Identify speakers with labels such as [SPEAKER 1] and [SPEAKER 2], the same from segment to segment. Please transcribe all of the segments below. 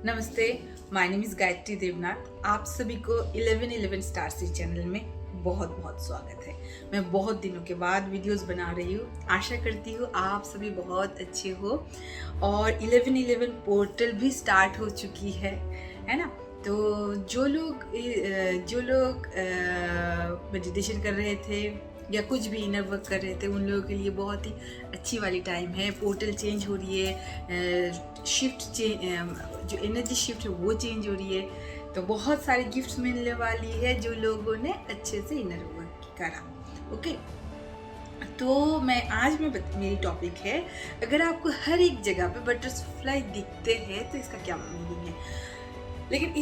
[SPEAKER 1] नमस्ते, my name is Gayatri Devnath. आप सभी को 1111 स्टार सी चैनल में बहुत बहुत स्वागत है। मैं बहुत दिनों के बाद वीडियोस बना रही हूँ। आशा करती हूँ आप सभी बहुत अच्छे हो और 1111 पोर्टल भी स्टार्ट हो चुकी है ना। तो जो लोग मेडिटेशन कर रहे थे या कुछ भी इनर वर्क कर रहे थे उन लोगों के लिए बहुत ही अच्छी वाली टाइम है। पोर्टल चेंज हो रही है, जो एनर्जी शिफ्ट है वो चेंज हो रही है। तो बहुत सारे गिफ्ट्स मिलने वाली है जो लोगों ने अच्छे से इनर वर्क करा। ओके, तो मेरी टॉपिक है, अगर आपको हर एक जगह पे बटरफ्लाई दिखते हैं तो इसका क्या मीनिंग है। लेकिन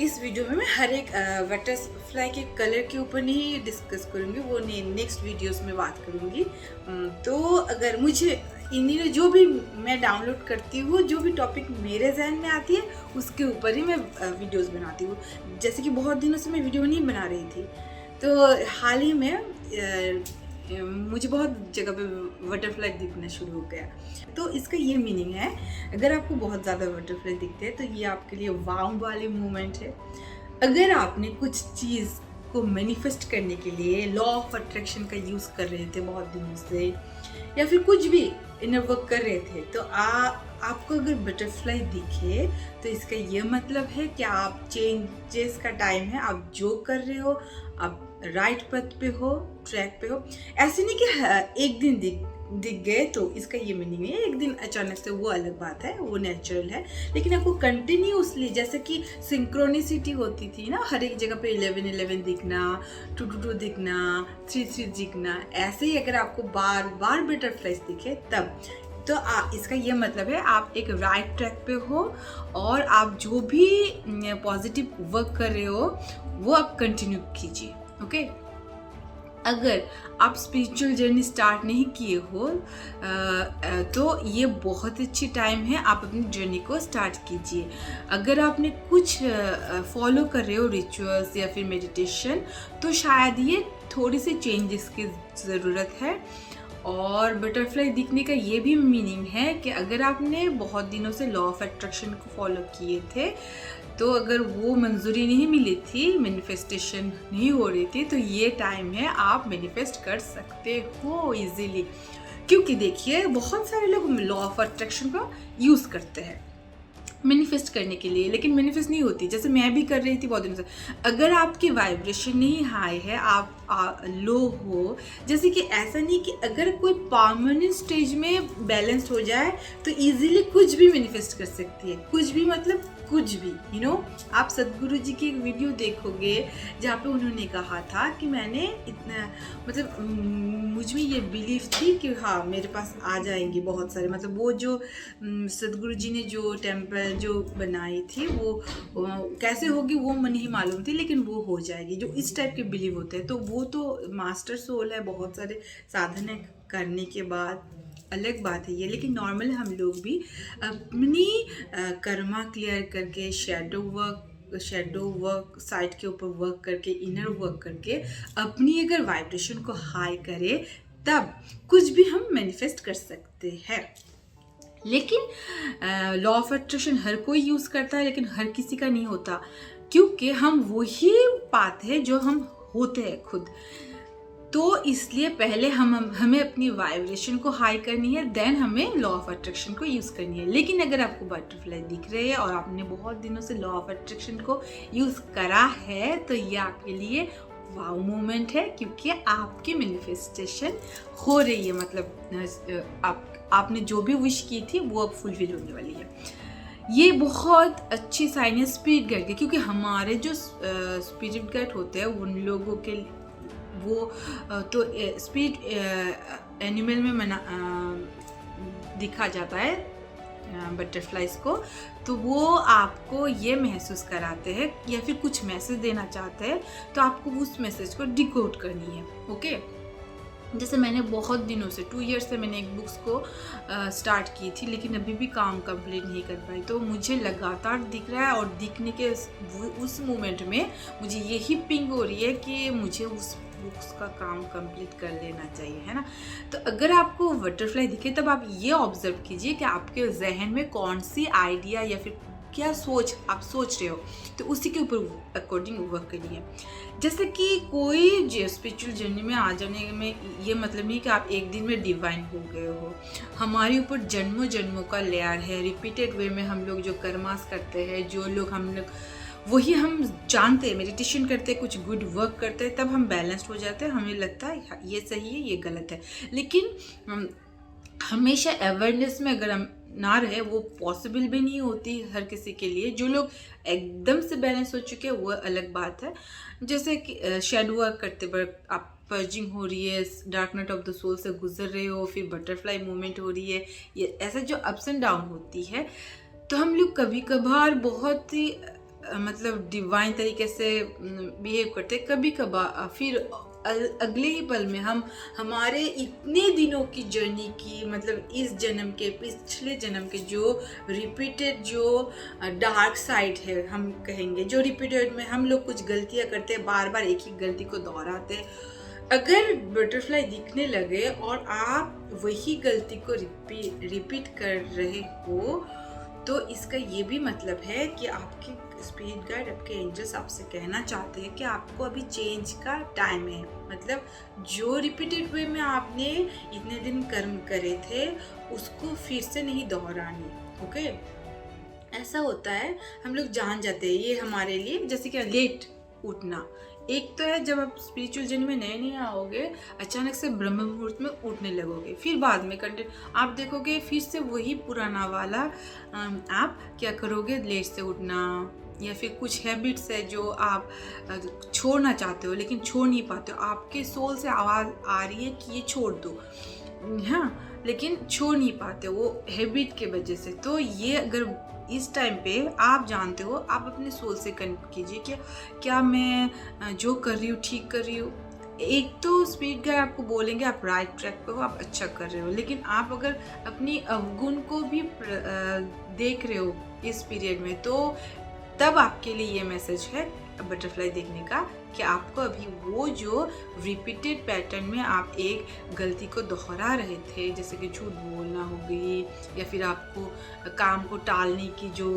[SPEAKER 1] इस वीडियो में मैं हर एक बटरफ्लाई के कलर के ऊपर नहीं डिस्कस करूँगी, वो नेक्स्ट वीडियोस में बात करूँगी। तो अगर मुझे इन्हीं जो भी मैं डाउनलोड करती हूँ, जो भी टॉपिक मेरे जहन में आती है उसके ऊपर ही मैं वीडियोस बनाती हूँ। जैसे कि बहुत दिनों से मैं वीडियो नहीं बना रही थी, तो हाल ही में मुझे बहुत जगह पे बटरफ्लाई दिखना शुरू हो गया। तो इसका ये मीनिंग है, अगर आपको बहुत ज़्यादा बटरफ्लाई दिखते हैं तो ये आपके लिए वाव वाले मोमेंट है। अगर आपने कुछ चीज़ को मैनिफेस्ट करने के लिए लॉ ऑफ अट्रैक्शन का यूज़ कर रहे थे बहुत दिनों से, या फिर कुछ भी इनर वर्क कर रहे थे, तो आपको अगर बटरफ्लाई दिखे तो इसका ये मतलब है कि आप चेंजेस का टाइम है। आप जो कर रहे हो आप राइट पथ पे हो, ट्रैक पे हो। ऐसे नहीं कि एक दिन दिख गए तो इसका ये मीनिंग है। एक दिन अचानक से वो अलग बात है, वो नेचुरल है। लेकिन आपको कंटिन्यूसली, जैसे कि सिंक्रोनिसिटी होती थी ना, हर एक जगह पे 1111 दिखना, 222 दिखना, 33 दिखना, ऐसे ही अगर आपको बार बार बटरफ्लाइज दिखे तब तो इसका ये मतलब है आप एक राइट ट्रैक पे हो और आप जो भी पॉजिटिव वर्क कर रहे हो वो आप कंटिन्यू कीजिए। ओके, अगर आप स्पिरिचुअल जर्नी स्टार्ट नहीं किए हो तो ये बहुत अच्छी टाइम है, आप अपनी जर्नी को स्टार्ट कीजिए। अगर आपने कुछ फॉलो कर रहे हो रिचुअल्स या फिर मेडिटेशन, तो शायद ये थोड़ी सी चेंजेस की ज़रूरत है। और बटरफ्लाई दिखने का ये भी मीनिंग है कि अगर आपने बहुत दिनों से लॉ ऑफ अट्रैक्शन को फॉलो किए थे, तो अगर वो मंजूरी नहीं मिली थी, मैनिफेस्टेशन नहीं हो रही थी, तो ये टाइम है आप मैनिफेस्ट कर सकते हो इजीली। क्योंकि देखिए बहुत सारे लोग लॉ ऑफ अट्रैक्शन का यूज़ करते हैं मैनिफेस्ट करने के लिए, लेकिन मैनिफेस्ट नहीं होती। जैसे मैं भी कर रही थी बहुत दिनों से। अगर आपकी वाइब्रेशन नहीं हाई है, आप लो हो, जैसे कि ऐसा नहीं कि अगर कोई परमानेंट स्टेज में बैलेंस्ड हो जाए तो इजीली कुछ भी मैनिफेस्ट कर सकती है। कुछ भी मतलब कुछ भी, आप सदगुरु जी की एक वीडियो देखोगे जहाँ पे उन्होंने कहा था कि मैंने इतना, मतलब मुझ में ये बिलीफ थी कि हाँ मेरे पास आ जाएंगे बहुत सारे, मतलब वो जो सदगुरु जी ने जो टेम्पल जो बनाई थी वो कैसे होगी वो मन ही मालूम थी, लेकिन वो हो जाएगी। जो इस टाइप के बिलीव होते हैं, तो वो तो मास्टर सोल है। बहुत सारे साधना करने के बाद अलग बात है ये, लेकिन नॉर्मल हम लोग भी अपनी कर्मा क्लियर करके, शैडो वर्क साइड के ऊपर वर्क करके, इनर वर्क करके अपनी अगर वाइब्रेशन को हाई करे तब कुछ भी हम मैनिफेस्ट कर सकते हैं। लेकिन लॉ ऑफ अट्रैक्शन हर कोई यूज़ करता है, लेकिन हर किसी का नहीं होता, क्योंकि हम वही पाते हैं जो हम होते हैं खुद। तो इसलिए पहले हमें अपनी वाइब्रेशन को हाई करनी है, देन हमें लॉ ऑफ अट्रैक्शन को यूज़ करनी है। लेकिन अगर आपको बटरफ्लाई दिख रहे हैं और आपने बहुत दिनों से लॉ ऑफ अट्रैक्शन को यूज़ करा है, तो ये आपके लिए वाव मोमेंट है, क्योंकि आपकी मैनिफेस्टेशन हो रही है। मतलब आपने जो भी विश की थी वो अब फुलफिल होने वाली है। ये बहुत अच्छी साइन है स्पिरिट गाइड के, क्योंकि हमारे जो स्पिरिट गाइड होते हैं उन लोगों के वो तो स्पिरिट एनिमल में दिखा जाता है बटरफ्लाइज को, तो वो आपको ये महसूस कराते हैं या फिर कुछ मैसेज देना चाहते हैं, तो आपको उस मैसेज को डिकोड करनी है। ओके, जैसे मैंने बहुत दिनों से 2 ईयर से मैंने एक बुक्स को स्टार्ट की थी, लेकिन अभी भी काम कंप्लीट नहीं कर पाई। तो मुझे लगातार दिख रहा है और दिखने के उस मोमेंट में मुझे यही पिंग हो रही है कि मुझे उस बुक्स का काम कंप्लीट कर लेना चाहिए, है ना। तो अगर आपको बटरफ्लाई दिखे तब आप ये ऑब्जर्व कीजिए कि आपके जहन में कौन सी आइडिया या फिर क्या आप सोच रहे हो, तो उसी के ऊपर अकॉर्डिंग वर्क करिए। जैसे कि कोई स्पिरिचुअल जर्नी में आ जाने में ये मतलब नहीं कि आप एक दिन में डिवाइन हो गए हो। हमारे ऊपर जन्मों जन्मों का लेयर है। रिपीटेड वे में हम लोग जो कर्मास करते हैं, जो लोग हम लोग वही हम जानते हैं, मेडिटेशन करते हैं, कुछ गुड वर्क करते हैं, तब हम बैलेंस्ड हो जाते हैं। हमें लगता है ये सही है, ये गलत है। लेकिन हमेशा अवेयरनेस में अगर हम ना रहे, वो पॉसिबल भी नहीं होती हर किसी के लिए। जो लोग एकदम से बैलेंस हो चुके हैं वो अलग बात है। जैसे कि शेडो वर्क करते वक्त आप पर्जिंग हो रही है, dark night of the soul से गुजर रहे हो, फिर बटरफ्लाई मूवमेंट हो रही है, ये ऐसा जो अप्स एंड डाउन होती है, तो हम लोग कभी कभार बहुत ही मतलब डिवाइन तरीके से बिहेव करते हैं। कभी कभार फिर अगले ही पल में हम हमारे इतने दिनों की जर्नी की, मतलब इस जन्म के पिछले जन्म के जो रिपीटेड जो डार्क साइड है, हम कहेंगे जो रिपीटेड में हम लोग कुछ गलतियां करते हैं, बार बार एक ही गलती को दोहराते हैं। अगर बटरफ्लाई दिखने लगे और आप वही गलती को रिपीट कर रहे हो, तो इसका ये भी मतलब है कि आपके स्पिरिट गाइड, आपके एंजल्स आपसे कहना चाहते हैं कि आपको अभी चेंज का टाइम है। मतलब जो रिपीटेड वे में आपने इतने दिन कर्म करे थे, उसको फिर से नहीं दोहराने। ओके, ऐसा होता है, हम लोग जान जाते हैं ये हमारे लिए। जैसे कि लेट उठना, एक तो है जब आप स्पिरिचुअल जर्नी में नए नए आओगे, अचानक से ब्रह्म मुहूर्त में उठने लगोगे, फिर बाद में आप देखोगे फिर से वही पुराना वाला आप क्या करोगे, लेट से उठना, या फिर कुछ हैबिट्स है जो आप छोड़ना चाहते हो लेकिन छोड़ नहीं पाते हो। आपके सोल से आवाज़ आ रही है कि ये छोड़ दो, हाँ, लेकिन छोड़ नहीं पाते वो हैबिट के वजह से। तो ये अगर इस टाइम पे आप जानते हो, आप अपने सोल से कनेक्ट कीजिए कि क्या मैं जो कर रही हूँ ठीक कर रही हूँ। एक तो स्पिरिट गाइड आपको बोलेंगे आप राइट ट्रैक पे हो, आप अच्छा कर रहे हो, लेकिन आप अगर अपनी अवगुण को भी देख रहे हो इस पीरियड में, तो तब आपके लिए ये मैसेज है बटरफ्लाई देखने का कि आपको अभी वो जो रिपीटेड पैटर्न में आप एक गलती को दोहरा रहे थे, जैसे कि झूठ बोलना हो गई, या फिर आपको काम को टालने की जो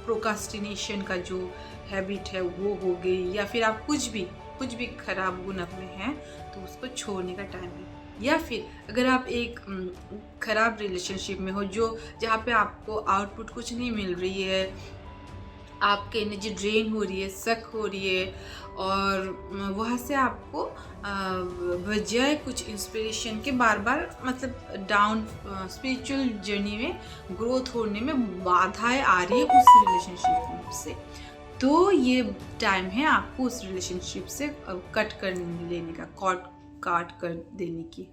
[SPEAKER 1] प्रोकास्टिनेशन का जो हैबिट है वो हो गई, या फिर आप कुछ भी खराब गुण अपने हैं, तो उसको छोड़ने का टाइम है। या फिर अगर आप एक खराब रिलेशनशिप में हो, जो जहाँ पे आपको आउटपुट कुछ नहीं मिल रही है, आपकी एनर्जी ड्रेन हो रही है, सक हो रही है, और वहाँ से आपको बजाय कुछ इंस्पिरेशन के बार बार मतलब डाउन स्पिरिचुअल जर्नी में ग्रोथ होने में बाधाएं आ रही है उस रिलेशनशिप से, तो ये टाइम है आपको उस रिलेशनशिप से कट कर लेने का, काट कर देने की।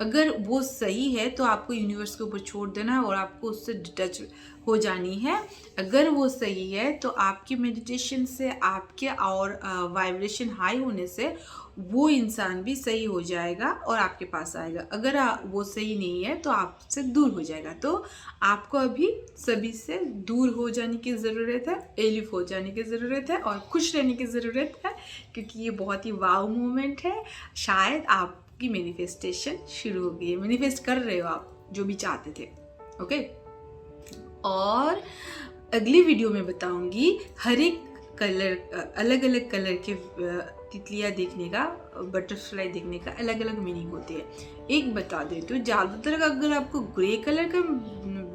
[SPEAKER 1] अगर वो सही है तो आपको यूनिवर्स के ऊपर छोड़ देना है और आपको उससे डिटच हो जानी है। अगर वो सही है तो आपकी मेडिटेशन से, आपके और वाइब्रेशन हाई होने से वो इंसान भी सही हो जाएगा और आपके पास आएगा। अगर वो सही नहीं है तो आपसे दूर हो जाएगा। तो आपको अभी सभी से दूर हो जाने की ज़रूरत है, एलिफ हो जाने की ज़रूरत है और खुश रहने की ज़रूरत है, क्योंकि ये बहुत ही वाव मोमेंट है। शायद आपकी मैनिफेस्टेशन शुरू हो गई है, मैनिफेस्ट कर रहे हो आप जो भी चाहते थे। ओके, और अगली वीडियो में बताऊंगी हर एक कलर, अलग अलग कलर के तितलियाँ देखने का, बटरफ्लाई देखने का अलग अलग मीनिंग होती है। एक बता देती हूँ, ज़्यादातर अगर आपको ग्रे कलर का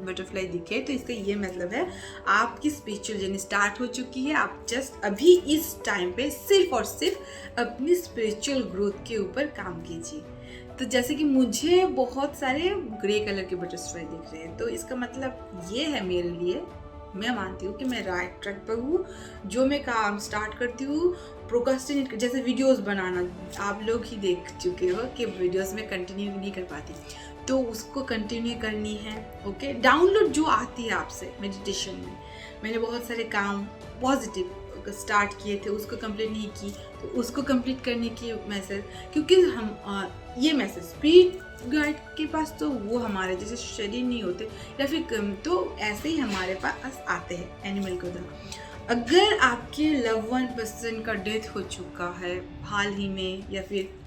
[SPEAKER 1] बटरफ्लाई दिखे तो इसका ये मतलब है आपकी स्पिरिचुअल जर्नी स्टार्ट हो चुकी है। आप जस्ट अभी इस टाइम पे सिर्फ और सिर्फ अपनी स्पिरिचुअल ग्रोथ के ऊपर काम कीजिए। तो जैसे कि मुझे बहुत सारे ग्रे कलर के बटरफ्लाई दिख रहे हैं, तो इसका मतलब ये है मेरे लिए, मैं मानती हूँ कि मैं राइट ट्रैक पर हूँ। जो मैं काम स्टार्ट करती हूँ, प्रोकास्टिनेट, जैसे वीडियोस बनाना, आप लोग ही देख चुके हो कि वीडियोस में कंटिन्यू नहीं कर पाती, तो उसको कंटिन्यू करनी है। ओके, डाउनलोड जो आती है आपसे मेडिटेशन में, मैंने बहुत सारे काम पॉजिटिव स्टार्ट किए थे, उसको कंप्लीट नहीं की, तो उसको कंप्लीट करने की मैसेज, क्योंकि हम ये मैसेज स्पिरिट गाइड के पास तो वो हमारे जैसे शरीर नहीं होते, या फिर तो ऐसे ही हमारे पास आते हैं एनिमल को तरह। अगर आपके लव वन पर्सन का डेथ हो चुका है हाल ही में, या फिर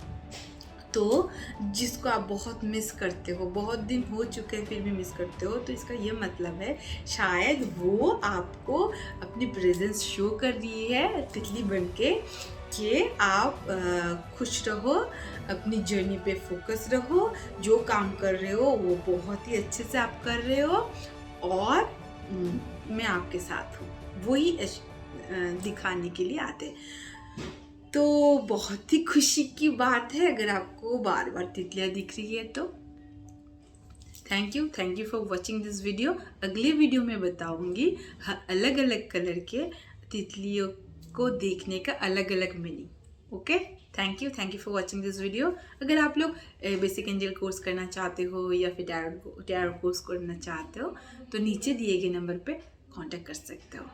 [SPEAKER 1] तो जिसको आप बहुत मिस करते हो, बहुत दिन हो चुके हैं फिर भी मिस करते हो, तो इसका ये मतलब है शायद वो आपको अपनी प्रेजेंस शो कर रही है तितली बन के कि आप खुश रहो, अपनी जर्नी पे फोकस रहो, जो काम कर रहे हो वो बहुत ही अच्छे से आप कर रहे हो और मैं आपके साथ हूँ, वही दिखाने के लिए आते हैं। तो बहुत ही खुशी की बात है अगर आपको बार बार तितलियाँ दिख रही है तो। Thank you for watching this video. अगले वीडियो में बताऊंगी अलग अलग कलर के तितलियों को देखने का अलग अलग meaning. Okay, thank you for watching this video. अगर आप लोग बेसिक एंजल कोर्स करना चाहते हो या फिर टैरो कोर्स करना चाहते हो तो नीचे दिए गए नंबर पे कांटेक्ट कर सकते हो।